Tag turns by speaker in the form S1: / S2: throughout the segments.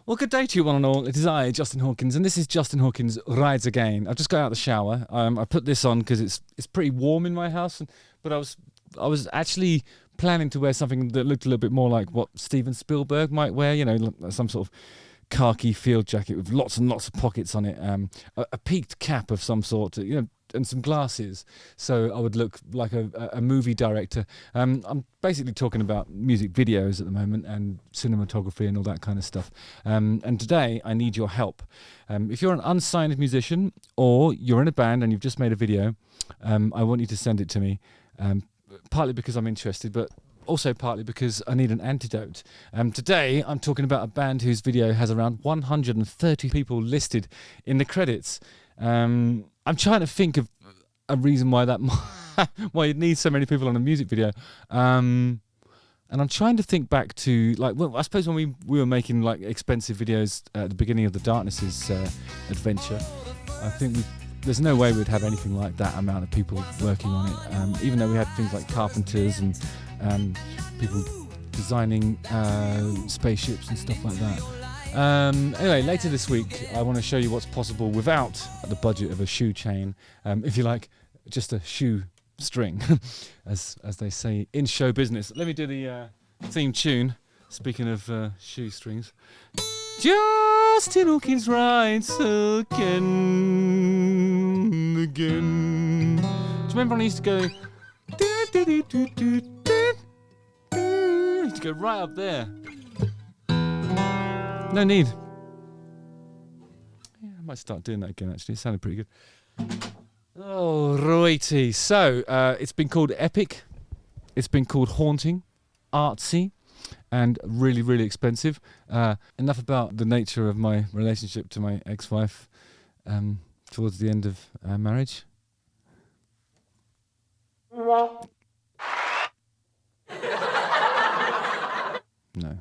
S1: Well, good day to you one and all. It is I, Justin Hawkins, and this is Justin Hawkins Rides Again. I've just got out of the shower. I put this on because it's pretty warm in my house, but I was actually planning to wear something that looked a little bit more like what Steven Spielberg might wear, you know, some sort of khaki field jacket with lots and lots of pockets on it, a peaked cap of some sort, you know, and some glasses, so I would look like a movie director. I'm basically talking about music videos at the moment and cinematography and all that kind of stuff. And today I need your help. If you're an unsigned musician or you're in a band and you've just made a video, I want you to send it to me, partly because I'm interested, but also partly because I need an antidote. Today I'm talking about a band whose video has around 130 people listed in the credits. I'm trying to think of a reason why why you'd need so many people on a music video. And I'm trying to think back to, like, well, I suppose when we were making like expensive videos at the beginning of the Darkness's adventure, I think there's no way we'd have anything like that amount of people working on it. Even though we had things like carpenters and people designing spaceships and stuff like that. Anyway, later this week I want to show you what's possible without the budget of a shoe chain, if you like, just a shoe string, as they say in show business. Let me do the theme tune, speaking of shoestrings. Justin Hawkins rides again. Do you remember when I used to go? I used to go right up there. No need. Yeah, I might start doing that again, actually. It sounded pretty good. Oh, righty. So, it's been called epic. It's been called haunting, artsy, and really, really expensive. Enough about the nature of my relationship to my ex-wife towards the end of our marriage. No.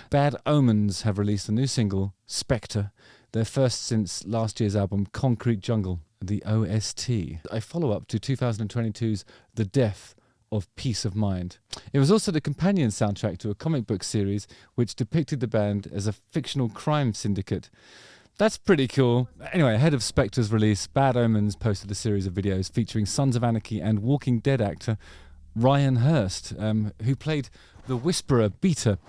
S1: Bad Omens have released a new single, Spectre, their first since last year's album, Concrete Jungle, the OST, a follow-up to 2022's The Death of Peace of Mind. It was also the companion soundtrack to a comic book series which depicted the band as a fictional crime syndicate. That's pretty cool. Anyway, ahead of Spectre's release, Bad Omens posted a series of videos featuring Sons of Anarchy and Walking Dead actor Ryan Hurst, who played the Whisperer Beta.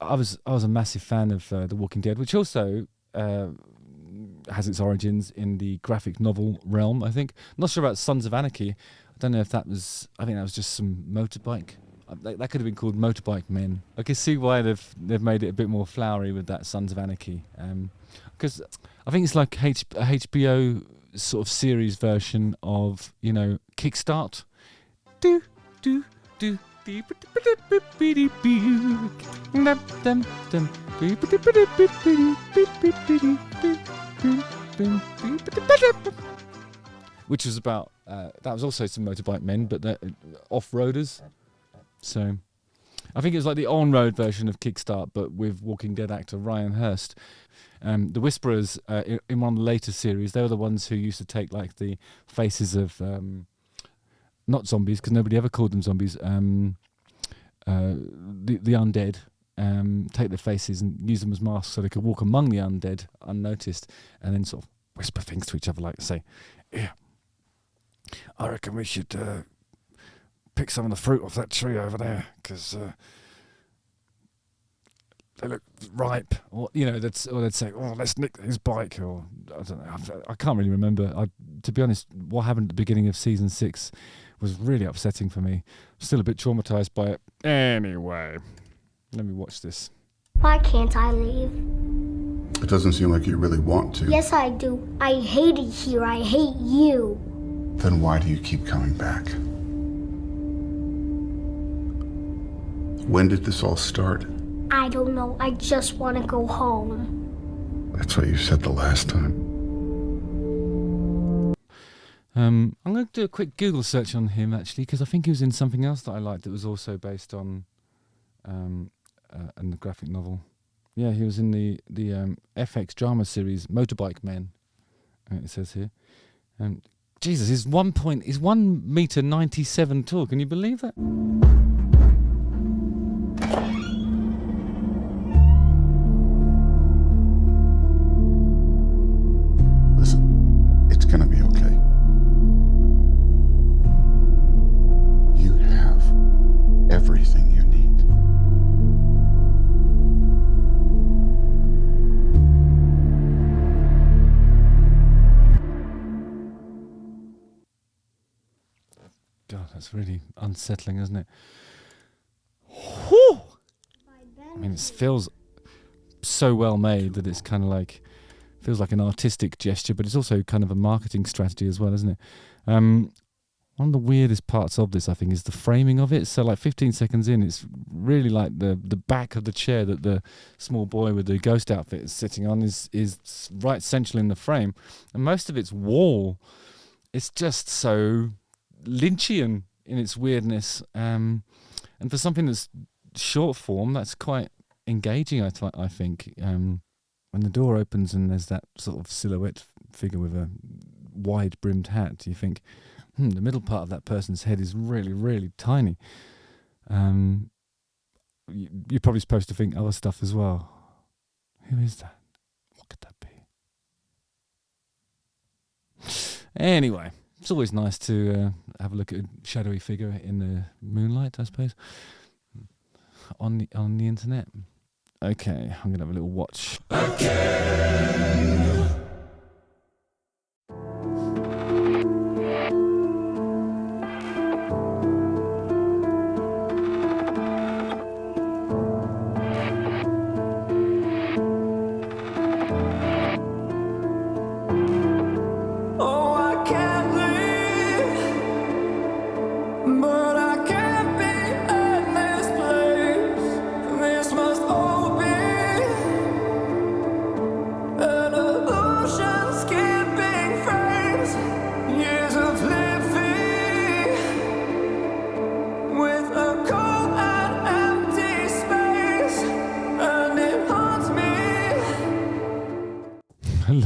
S1: I was a massive fan of The Walking Dead, which also has its origins in the graphic novel realm, I think. I'm not sure about Sons of Anarchy. I don't know if that was... I think that was just some motorbike. That could have been called Motorbike Men. I can see why they've made it a bit more flowery with that Sons of Anarchy. Because I think it's like a HBO sort of series version of, you know, Kickstart. Do, do, do. Which was about that was also some motorbike men, but they're off-roaders. So I think it was like the on-road version of Kickstart, but with Walking Dead actor Ryan Hurst. The Whisperers in one of the later series, they were the ones who used to take like the faces of not zombies, because nobody ever called them zombies. The undead, take their faces and use them as masks so they could walk among the undead unnoticed, and then sort of whisper things to each other, like say, "Yeah, I reckon we should pick some of the fruit off that tree over there, because they look ripe." Or you know, they'd say, "Oh, let's nick his bike," or I don't know. I can't really remember. To be honest, what happened at the beginning of season 6 was really upsetting for me. I'm still a bit traumatized by it. Anyway, let me watch this.
S2: Why can't I leave?
S3: It doesn't seem like you really want to.
S2: Yes, I do. I hate it here. I hate you.
S3: Then why do you keep coming back? When did this all start?
S2: I don't know. I just want to go home.
S3: That's what you said the last time.
S1: I'm going to do a quick Google search on him, actually, because I think he was in something else that I liked that was also based on the graphic novel. Yeah, he was in the FX drama series Motorbike Men. It says here. Jesus, he's 1 meter 97 tall. Can you believe that? That's really unsettling, isn't it? Whew! I mean, it feels so well made that it's kind of like, feels like an artistic gesture, but it's also kind of a marketing strategy as well, isn't it? One of the weirdest parts of this, I think, is the framing of it. So like 15 seconds in, it's really like the back of the chair that the small boy with the ghost outfit is sitting on is right central in the frame. And most of its wall, it's just so Lynchian in its weirdness. And for something that's short form, that's quite engaging, I think. When the door opens and there's that sort of silhouette figure with a wide-brimmed hat, you think, the middle part of that person's head is really, really tiny. You're probably supposed to think other stuff as well. Who is that? What could that be? Anyway, it's always nice to have a look at a shadowy figure in the moonlight, I suppose, on the internet. Okay, I'm going to have a little watch. Again.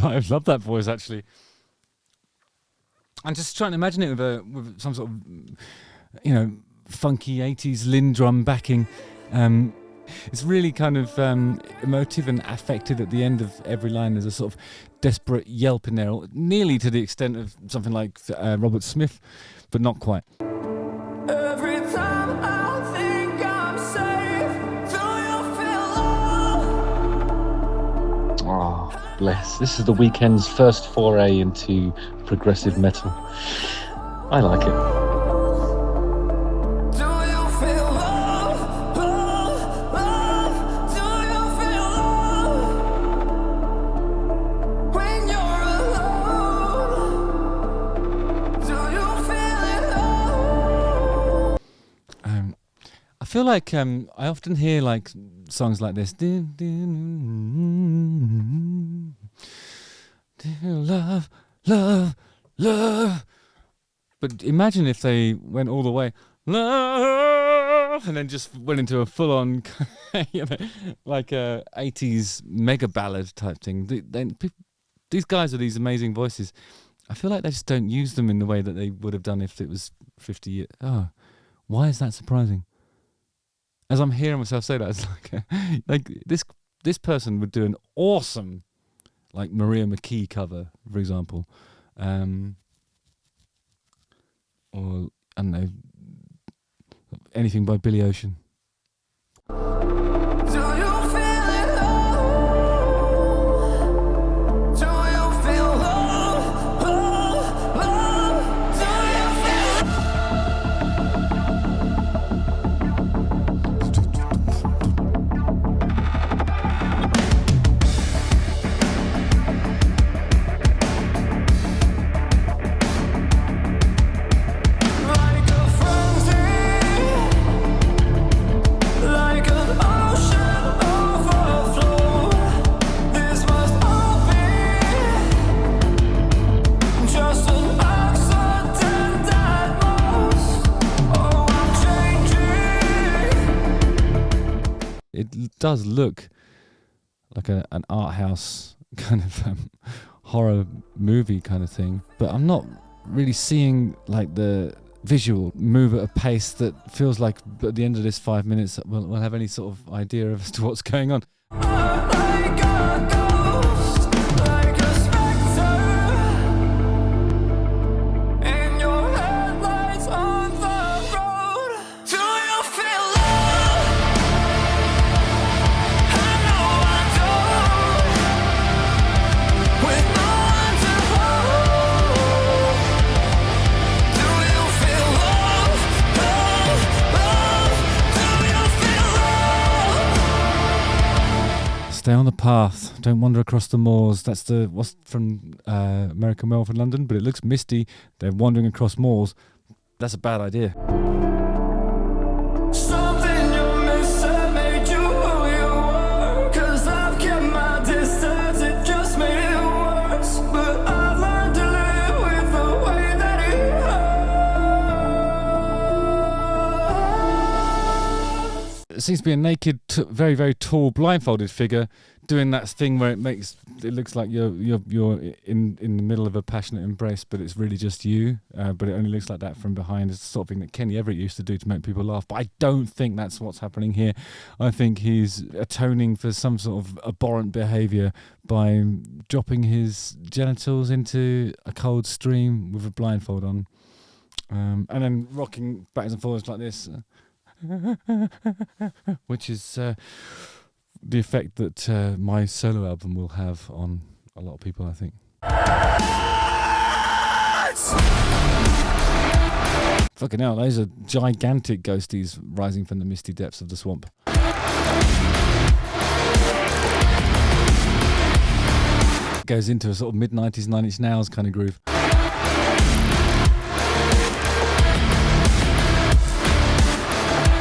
S1: I love that voice, actually. I'm just trying to imagine it with some sort of, funky 80s Lindrum backing. It's really kind of emotive and affected at the end of every line. There's a sort of desperate yelp in there, nearly to the extent of something like Robert Smith, but not quite.
S4: Every time I think I'm safe, do you feel love?
S5: Oh, bless. This is The Weeknd's first foray into progressive metal. I like it.
S4: Do you feel love? Love, love? Do you feel love? When you're alone, do you feel it all?
S1: I feel like I often hear like songs like this. Love, love, love. But imagine if they went all the way, love, and then just went into a full-on, like a 80s mega ballad type thing. These guys with these amazing voices, I feel like they just don't use them in the way that they would have done if it was 50 years. Oh, why is that surprising? As I'm hearing myself say that, it's like this person would do an awesome, like Maria McKee cover, for example, or I don't know, anything by Billy Ocean.
S4: Do you feel it all? Do you feel love? Love, love? Do you feel like a frenzy, like an ocean overflow? This must all be just an accident at most. Oh, I'm changing.
S1: It does look like an art house kind of horror movie kind of thing, but I'm not really seeing like the visual move at a pace that feels like at the end of this 5 minutes we'll have any sort of idea as to what's going on.
S4: Like a ghost, like a specter, in your headlights on the road. Do you feel love? I know I don't. With no one to hold. Do you feel love?
S1: Stay on the path. Don't wander across the moors. That's what's from American Werewolf in London, but it looks misty. They're wandering across moors. That's a bad idea.
S4: Something you missing made you who you were. 'Cause I've kept my distance, it just made it worse. But I've learned to live with the way that it hurts.
S1: It seems to be a naked, very, very tall, blindfolded figure doing that thing where it looks like you're in the middle of a passionate embrace, but it's really just you. But it only looks like that from behind. It's the sort of thing that Kenny Everett used to do to make people laugh. But I don't think that's what's happening here. I think he's atoning for some sort of abhorrent behaviour by dropping his genitals into a cold stream with a blindfold on, and then rocking backwards and forwards like this, which is the effect that my solo album will have on a lot of people, I think. Fucking hell, those are gigantic ghosties rising from the misty depths of the swamp. Goes into a sort of mid-90s, 9 Inch Nails kind of groove.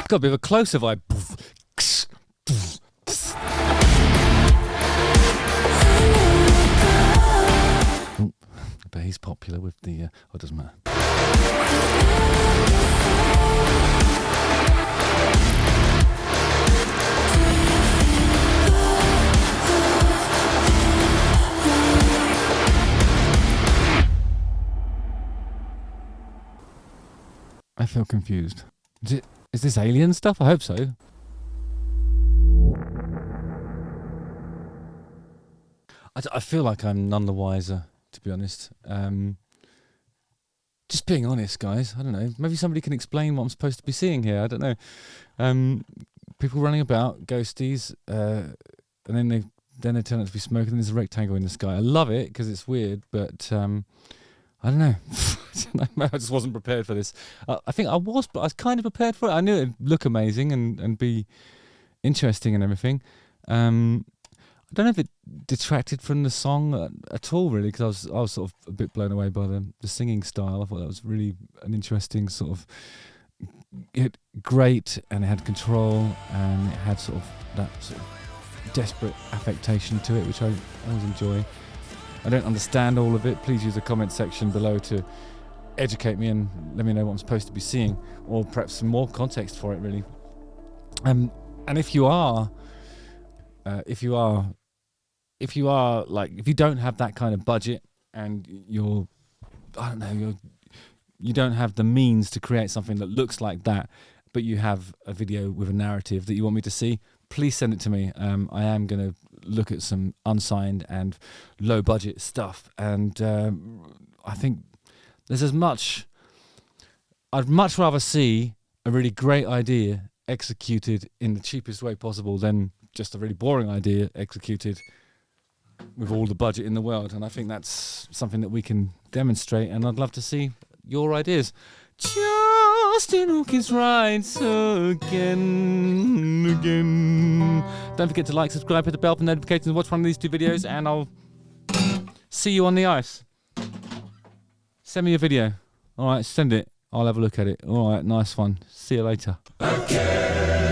S1: Got a bit of a closer vibe. But he's popular with the... oh, it doesn't matter. I feel confused. Is this alien stuff? I hope so. I feel like I'm none the wiser, to be honest. Just being honest, guys. I don't know. Maybe somebody can explain what I'm supposed to be seeing here. I don't know. People running about, ghosties, and then they turn out to be smoking. And there's a rectangle in the sky. I love it because it's weird, but I don't know. I just wasn't prepared for this. I think I was, but I was kind of prepared for it. I knew it'd look amazing and be interesting and everything. I don't know if it detracted from the song at all, really, because I was sort of a bit blown away by the singing style. I thought that was really an interesting sort of great, and it had control, and it had sort of that sort of desperate affectation to it, which I always enjoy. I don't understand all of it. Please use the comment section below to educate me and let me know what I'm supposed to be seeing, or perhaps some more context for it, really. And if you don't have that kind of budget, and you don't have the means to create something that looks like that, but you have a video with a narrative that you want me to see, please send it to me. I am going to look at some unsigned and low budget stuff, and I think I'd much rather see a really great idea executed in the cheapest way possible than just a really boring idea executed with all the budget in the world. And I think that's something that we can demonstrate, and I'd love to see your ideas. Justin Hawkins Rides Again. Don't forget to like, subscribe, hit the bell for notifications, watch one of these two videos, and I'll see you on the ice. Send me a video. Alright, send it. I'll have a look at it. Alright, nice one. See you later.
S4: Again.